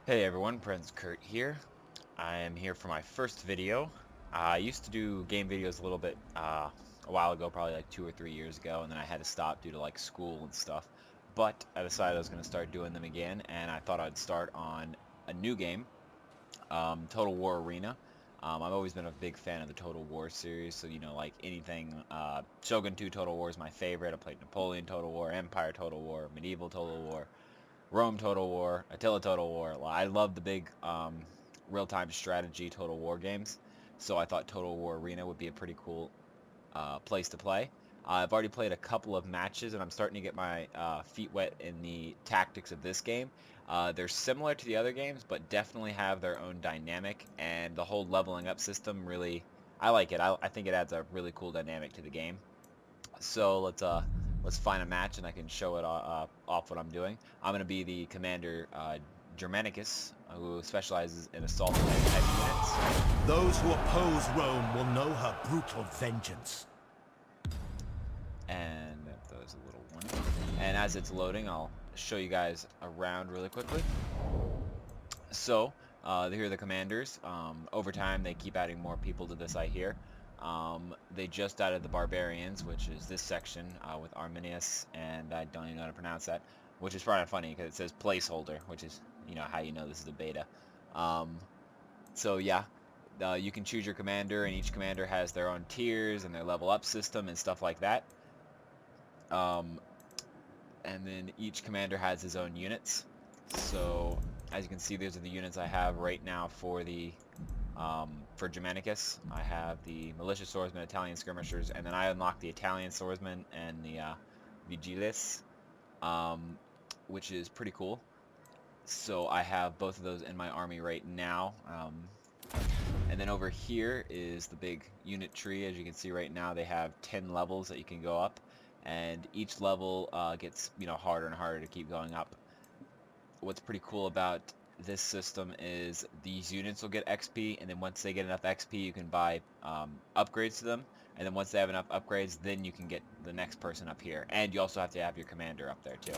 Hey everyone, Princekurt here. I am here for my first video. I used to do game videos a little bit a while ago, probably like 2 or 3 years ago, and then I had to stop due to like school and stuff. But I decided I was going to start doing them again, and I thought I'd start on a new game, Total War Arena. I've always been a big fan of the Total War series, so like anything, Shogun 2 Total War is my favorite. I played Napoleon Total War, Empire Total War, Medieval Total War, Rome Total War, Attila Total War. I love the big real-time strategy Total War games, so I thought Total War Arena would be a pretty cool place to play. I've already played a couple of matches, and I'm starting to get my feet wet in the tactics of this game. They're similar to the other games, but definitely have their own dynamic, and the whole leveling up system really, I like it. I think it adds a really cool dynamic to the game. So let's find a match and I can show it off what I'm doing. I'm gonna be the commander Germanicus, who specializes in assault and heavy units. Those who oppose Rome will know her brutal vengeance. And there's a little warning. And as it's loading, I'll show you guys around really quickly. So here are the commanders. Over time, they keep adding more people to this, I hear. They just added the barbarians, which is this section with Arminius, and I don't even know how to pronounce that, which is kind of funny because it says placeholder, which is how you know this is a beta. So yeah, you can choose your commander, and each commander has their own tiers and their level up system and stuff like that. And then each commander has his own units. So as you can see, these are the units I have right now for the for Germanicus. I have the militia swordsmen, Italian skirmishers, and then I unlocked the Italian swordsmen and the Vigiles, which is pretty cool. So I have both of those in my army right now. And then over here is the big unit tree. As you can see right now, they have 10 levels that you can go up, and each level gets harder and harder to keep going up. What's pretty cool about this system is these units will get XP, and then once they get enough XP, you can buy upgrades to them, and then once they have enough upgrades, then you can get the next person up here, and you also have to have your commander up there too.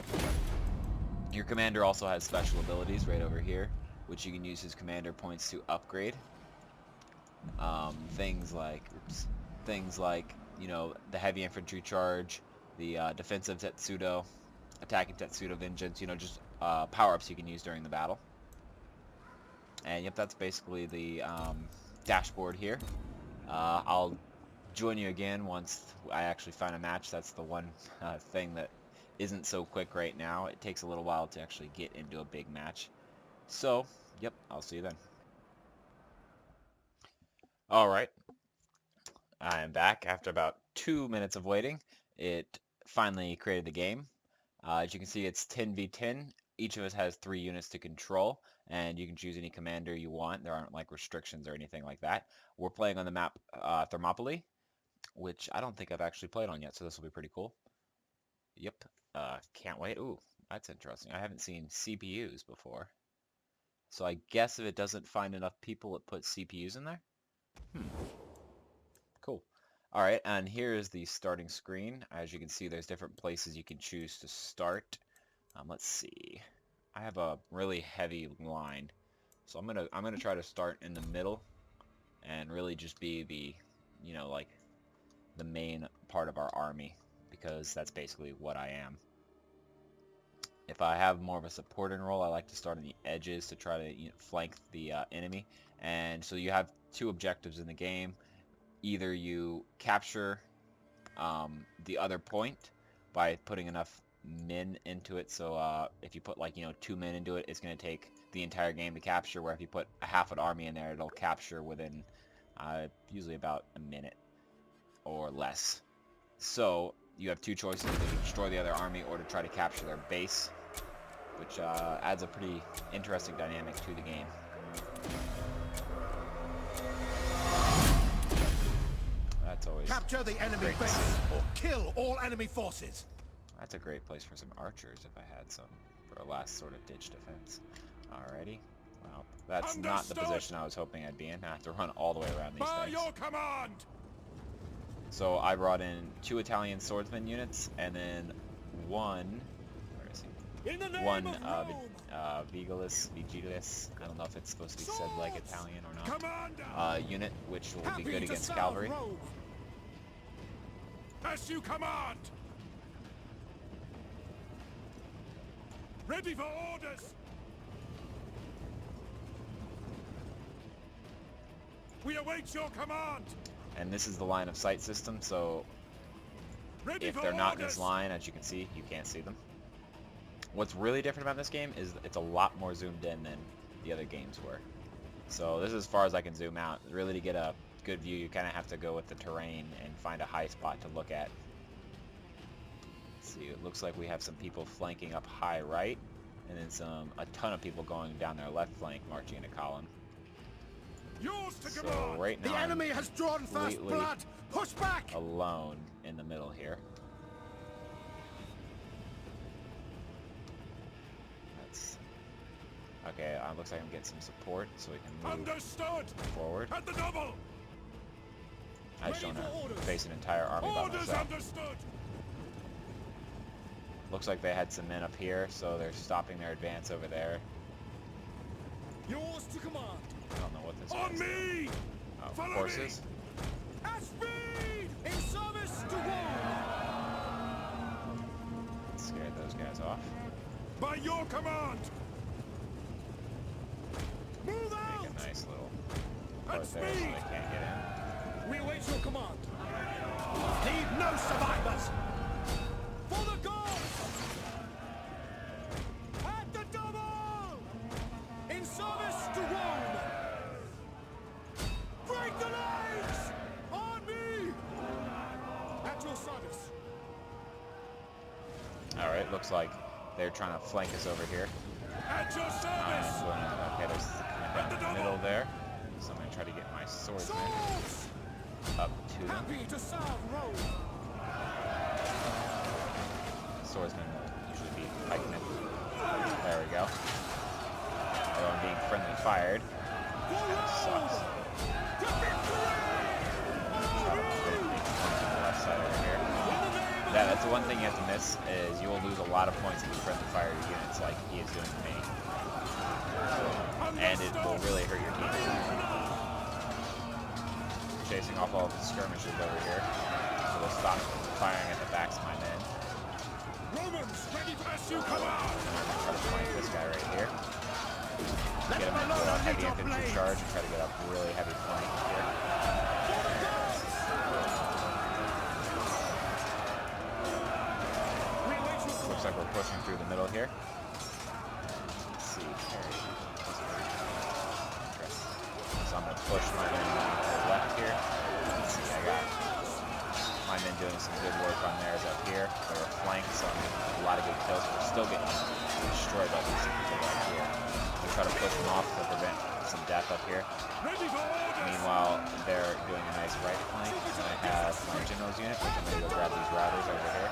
Your commander also has special abilities right over here, which you can use his commander points to upgrade. Things like the heavy infantry charge, the defensive Tetsudo, attacking Tetsudo vengeance, just power-ups you can use during the battle. And yep, that's basically the dashboard here. I'll join you again once I actually find a match. That's the one thing that isn't so quick right now. It takes a little while to actually get into a big match. So, yep, I'll see you then. Alright, I am back after about 2 minutes of waiting. It finally created the game. As you can see, it's 10v10. Each of us has 3 units to control, and you can choose any commander you want. There aren't like restrictions or anything like that. We're playing on the map Thermopylae, which I don't think I've actually played on yet, so this will be pretty cool. Yep, can't wait. Ooh, that's interesting. I haven't seen CPUs before. So I guess if it doesn't find enough people, it puts CPUs in there? Cool. Alright, and here is the starting screen. As you can see, there's different places you can choose to start. Let's see. I have a really heavy line, so I'm gonna try to start in the middle and really just be the like the main part of our army, because that's basically what I am. If I have more of a supporting role, I like to start on the edges to try to flank the enemy. And so you have 2 objectives in the game. Either you capture the other point by putting enough men into it, so if you put 2 men into it, it's going to take the entire game to capture, where if you put a half an army in there, it'll capture within usually about a minute or less. So you have 2 choices: either to destroy the other army or to try to capture their base, which adds a pretty interesting dynamic to the game. That's always Capture the enemy base or kill all enemy forces. That's a great place for some archers if I had some, for a last sort of ditch defense. Alrighty. Well, that's not the position I was hoping I'd be in. I have to run all the way around these things. Your command. So I brought in 2 Italian swordsman units, and then one Vigilis, I don't know if it's supposed to be said like Italian or not, Commander! unit, which will be Happy good to against serve, cavalry. Rome. As you command! Ready for orders! We await your command! And this is the line of sight system, so Ready if for they're not in orders! this line, as you can see, you can't see them. What's really different about this game is it's a lot more zoomed in than the other games were. So this is as far as I can zoom out. Really, to get a good view, you kind of have to go with the terrain and find a high spot to look at. Let's see, it looks like we have some people flanking up high right, and then a ton of people going down their left flank, marching in a column. Yours to So command! right now, The enemy has drawn first completely blood! Push back! alone in the middle here. Okay, looks like I'm getting some support, so we can move Understood! forward. At the double! I just don't Ready for orders. face an entire army by Orders myself. understood! Looks like they had some men up here, so they're stopping their advance over there. Yours to command! I don't know what this On is. me! Follow Horses. me! At speed! In service to Rome! Scared those guys off. By your command! Move out! Make a nice little At put there so speed! they can't get in. We await your command. Leave no survivors! For the gods! At the double! In service to Rome! Break the lines! On me! At your service! Alright, looks like they're trying to flank us over here. At your service! Okay, there's coming down the middle there. So I'm going to try to get my swordsman Swords! up to them. Happy to serve Rome! Swordsman will usually be pikemen. There we go. Although I'm being friendly fired. For Sucks. Rome! To victory! Try to put it on the left side over here. Yeah, that's the one thing you have to miss, is you will lose a lot of points if you friendly fire your units like he is doing to me. And it will really hurt your team. Chasing off all the skirmishers over here. So they'll stop firing at the backs of my men. Romans, ready for as you command! And I'm going to try to flank this guy right here. Get him into a heavy infantry charge and try to get up a really heavy flank here. Looks like we're pushing through the middle here. Let's see. So I'm going to push my men to the left here. Let's see, I got my men doing some good work on theirs up here. They were flanked, so I'm getting a lot of good kills. We're still getting destroyed by these people right here. We try to push them off to prevent some death up here. Meanwhile, they're doing a nice right flank, and I have my general's unit, which I'm going to go grab these routers over here.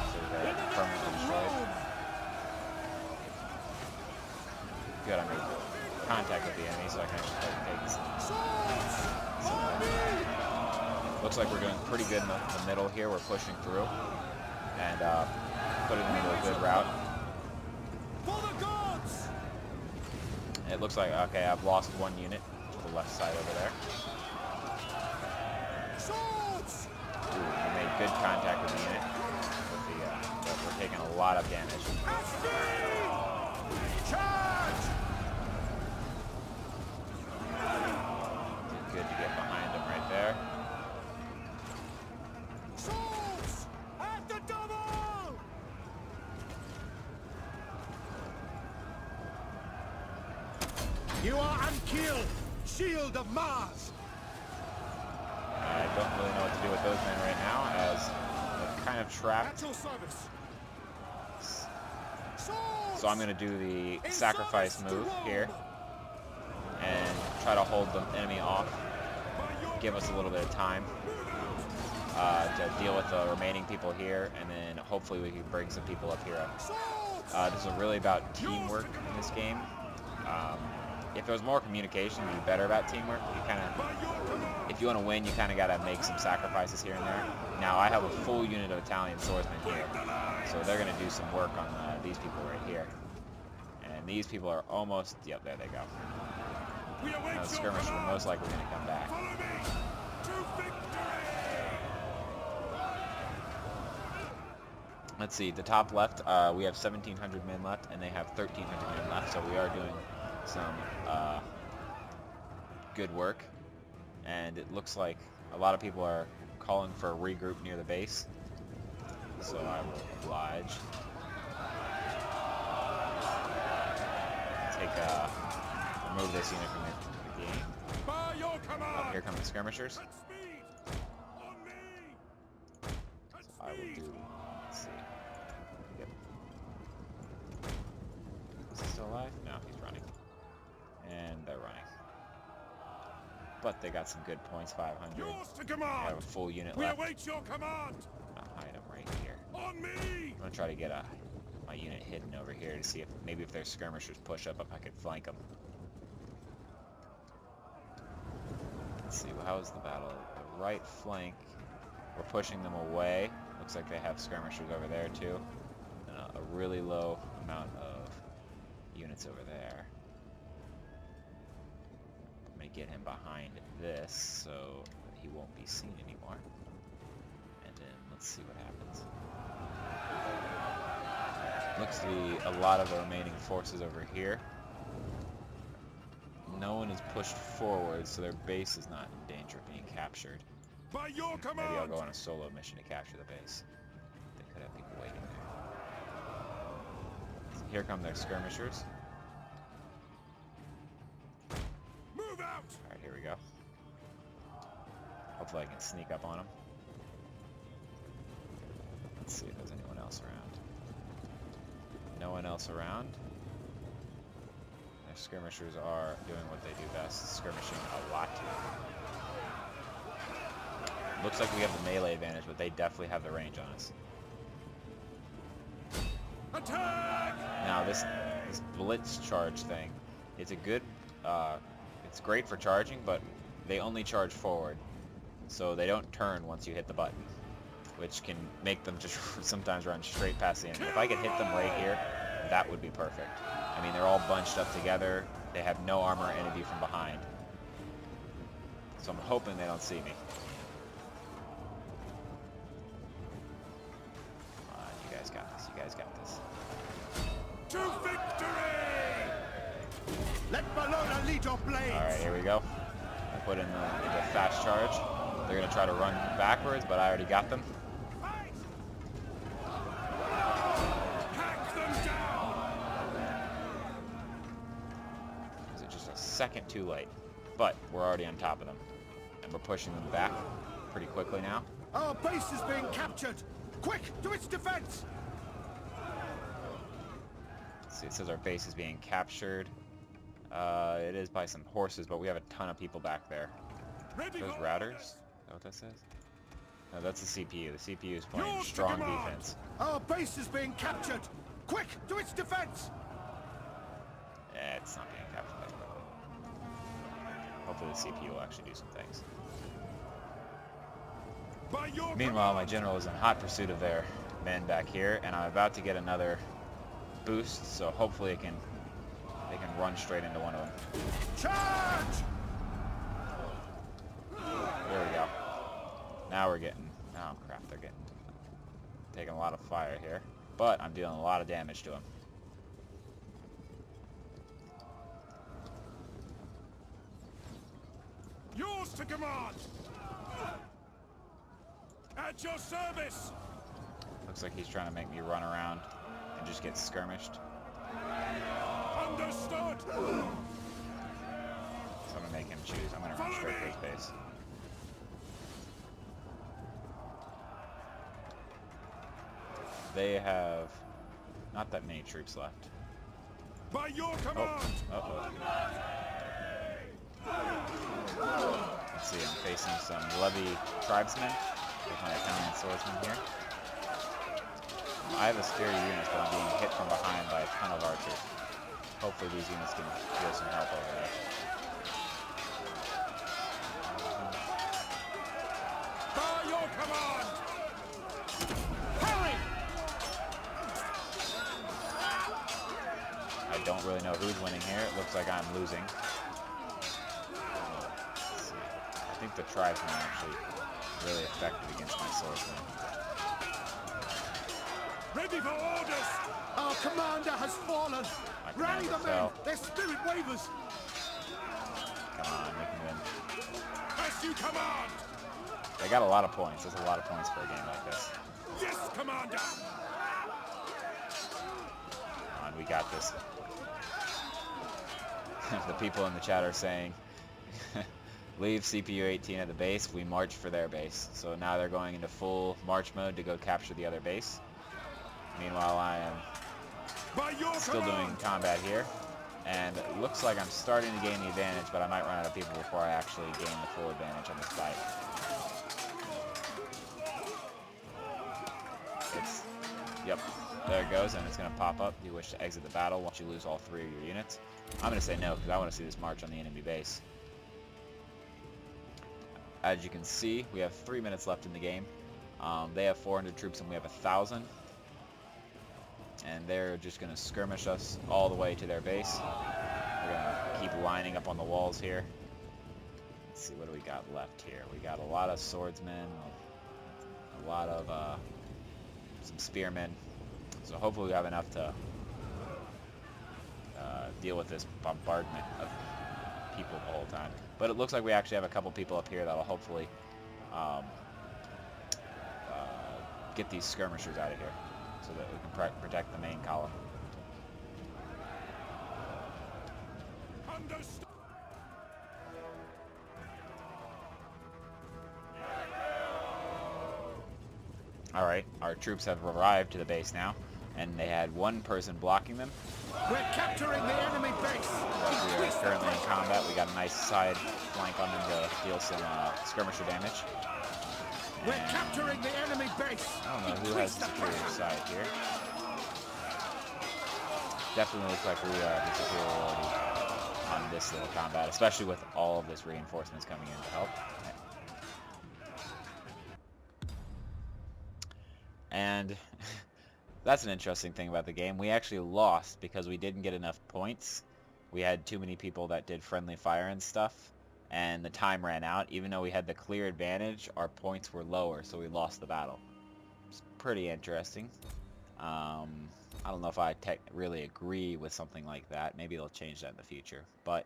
So they're permanently destroyed. Good, I made contact with the enemy, so I can actually start taking some of them. Looks like we're doing pretty good in the middle here. We're pushing through and putting them into a good route. It looks like, okay, I've lost one unit to the left side over there. Ooh, we made good contact with the unit. But we're taking a lot of damage. Did good to get behind them right there. You are unkilled, shield of Mars. I don't really know what to do with those men right now, as they're kind of trapped. At your service. So I'm going to do the sacrifice move here and try to hold the enemy off, give us a little bit of time to deal with the remaining people here, and then hopefully we can bring some people up here. This is really about teamwork in this game. If there was more communication, it'd be better about teamwork. If you want to win, you kind of got to make some sacrifices here and there. Now I have a full unit of Italian swordsmen here, so they're going to do some work on these people right here. And these people are almost... Yep, there they go. Now the skirmishers are most likely going to come back. Follow me to victory! Let's see, the top left, we have 1,700 men left, and they have 1,300 men left, so we are doing some good work. And it looks like a lot of people are calling for a regroup near the base, so I will oblige. Remove this unit from the game. By your command! Oh, here come the skirmishers. At speed! On me! At So I will speed! do... Let's see. Yep. Is he still alive? No, he's running. And they're running. But they got some good points, 500. Yours to I command! have a full unit We left. await your command! I'm gonna hide him right here. On me! I'm gonna try to get my unit hidden over here to see if maybe if their skirmishers push up, if I could flank them. Let's see, well, how is the battle? The right flank, we're pushing them away. Looks like they have skirmishers over there too. And a really low amount of units over there. I'm gonna get him behind this so he won't be seen anymore. And then let's see what happens. Looks to be a lot of the remaining forces over here. No one is pushed forward, so their base is not in danger of being captured. By your Maybe I'll command! go on a solo mission to capture the base. They could have people waiting there. So here come their skirmishers. Move out! Alright, here we go. Hopefully I can sneak up on them. Let's see if there's anyone else around. No one else around. Their skirmishers are doing what they do best, skirmishing a lot. Looks like we have the melee advantage, but they definitely have the range on us. Attack! Now this blitz charge thing, it's a good, it's great for charging, but they only charge forward, so they don't turn once you hit the button, which can make them just sometimes run straight past the enemy. If I could hit them right here, that would be perfect. I mean, they're all bunched up together. They have no armor or enemy from behind, so I'm hoping they don't see me. Come on, you guys got this. You guys got this. To victory! Let Bologna lead your blades! Alright, here we go. I put in the fast charge. They're going to try to run backwards, but I already got them. Fight! Hack them down! Is it just a second too late? But we're already on top of them. And we're pushing them back pretty quickly now. Our base is being captured! Quick, to its defense! Let's see, it says our base is being captured. It is by some horses, but we have a ton of people back there. Ready Those for routers? orders. Is that what that says? No, that's the CPU. The CPU is playing Yours to strong command. defense. Our base is being captured! Quick, to its defense! It's not being captured that quickly. Hopefully the CPU will actually do some things. By your Meanwhile, my command. general is in hot pursuit of their men back here, and I'm about to get another boost, so hopefully they can run straight into one of them. Charge! There we go. Now we're getting... Oh, crap, they're taking a lot of fire here. But I'm dealing a lot of damage to them. Yours to command! At your service! Looks like he's trying to make me run around and just get skirmished. Understood! So I'm going to make him choose. I'm going to run straight for his base. They have not that many troops left. By your command! Uh-oh. Let's see, I'm facing some Levy tribesmen with my Italian swordsman here. I have a steer units, but I'm being hit from behind by a ton of archers. Hopefully these units can deal some help over there. By your command! Hurry! I don't really know who's winning here. It looks like I'm losing. Let's see. I think the tribesmen are actually really effective against my swordsmen. Ready for orders! Our commander has fallen! My Rally commander the men! fell. Their spirit wavers! Come on, we can win. As you command! They got a lot of points. There's a lot of points for a game like this. Yes, commander! Come on, we got this. The people in the chat are saying, leave CPU 18 at the base. We march for their base. So now they're going into full march mode to go capture the other base. Meanwhile, I am still doing combat here. And it looks like I'm starting to gain the advantage, but I might run out of people before I actually gain the full advantage on this fight. Yep, there it goes, and it's going to pop up. You wish to exit the battle once you lose all 3 of your units. I'm going to say no, because I want to see this march on the enemy base. As you can see, we have 3 minutes left in the game. They have 400 troops and we have 1,000. And they're just going to skirmish us all the way to their base. We're going to keep lining up on the walls here. Let's see, what do we got left here? We got a lot of swordsmen, a lot of some spearmen. So hopefully we have enough to deal with this bombardment of people the whole time. But it looks like we actually have a couple people up here that'll hopefully get these skirmishers out of here so that we can protect the main column. Alright, our troops have arrived to the base now, and they had 1 person blocking them. We're capturing the enemy base! But we are currently in combat. We got a nice side flank on them to deal some skirmisher damage. We're capturing the enemy base! I don't know who has the superior side here. Definitely looks like we are the superiority on this little combat, especially with all of this reinforcements coming in to help. And that's an interesting thing about the game. We actually lost because we didn't get enough points. We had too many people that did friendly fire and stuff, and the time ran out. Even though we had the clear advantage, our points were lower, so we lost the battle. It's pretty interesting. I don't know if I really agree with something like that. Maybe they'll change that in the future. But,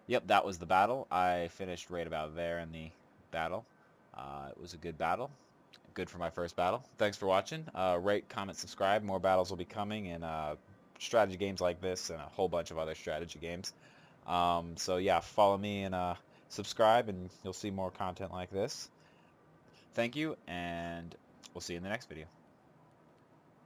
yep, that was the battle. I finished right about there in the battle. It was a good battle. Good for my first battle. Thanks for watching. Rate, comment, subscribe. More battles will be coming, and strategy games like this and a whole bunch of other strategy games. So yeah, follow me and subscribe, and you'll see more content like this. Thank you, and we'll see you in the next video.